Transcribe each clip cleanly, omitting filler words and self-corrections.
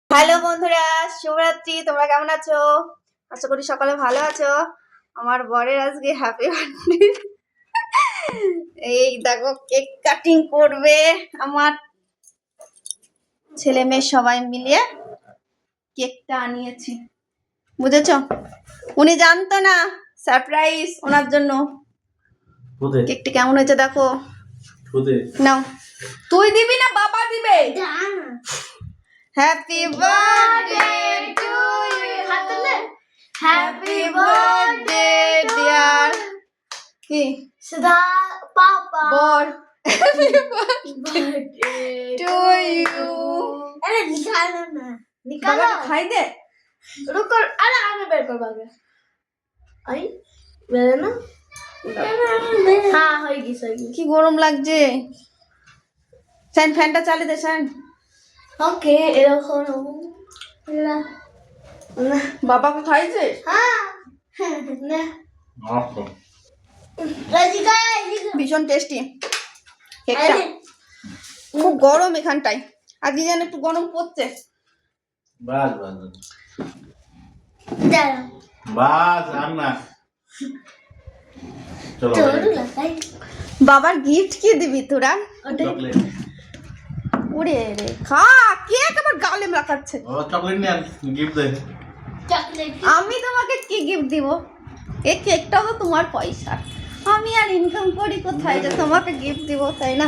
Hello বন্ধুরা, শুভরাত্রি। তোমরা কেমন আছো? আশা করি সকালে ভালো আছো। আমার বরের আজকে হ্যাপি বার্থডে। এই দেখো কেক কাটিং করবে আমার ছেলে মেয়ে সবাই মিলিয়ে কেকটা আনিয়েছি, বুঝেছো? উনি জানতো না, সারপ্রাইজ ওনার জন্য। কেকটা কেমন হয়েছে দেখো। নাও, তুই দিবি না বাবা দিবে? Happy birthday to you, happy birthday dear কি Sada Papa. বর, Birthday টু ইউ। अरे निकालो ना, निकालो। বাবাকে খাই দে। रुको, अरे आगे बैठ कर बागे। आई मेरे ना हाँ होगी सही। কি গরম লাগছে। সাইন ফ্যানটা চালিয়ে দে সাইন। ओके এরকম না না বাবাকে খাইছে? হ্যাঁ না রাজিকা ভীষণ টেস্টি কেকটা। খুব গরম এখানটায়, আজকে যেন একটু গরম পড়ছে। বাস বাস দাঁড়া বাস আর না চলো চলো লাগাই বাবার গিফট কি দিবি তোরা? ওটা চকলেট ওরে রে খা, কেক আবার গালে মাখাচ্ছে। ও চকলেট নিয়ে গিফট দে চকলেট আমি তোমাকে কি গিফট দিব? এই কেকটাও তো তোমার পয়সা, আমি আর ইনকাম করি কোথায় যে তোমাকে গিফট দিব, তাই না?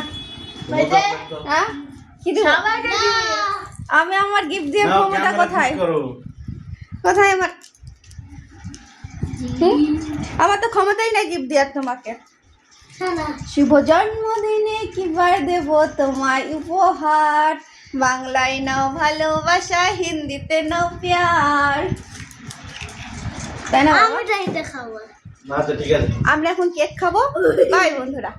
হ্যাঁ কি দিব? সবাইকে আমি আমার গিফট দিয়ে ক্ষমতা কোথায়? কোথায় আমার? আমার তো ক্ষমতাই নাই গিফট দেওয়ার তোমাকে। সাদা শুভ জন্মদিনে কিবার দেব তোমায় উপহার, বাংলায় নাও ভালোবাসা, হিন্দিতে নাও প্যার, তাই না বাবা? আমি চাইতে খাবো আচ্ছা ঠিক আছে আমরা এখন কেক খাবো। বাই বন্ধুরা।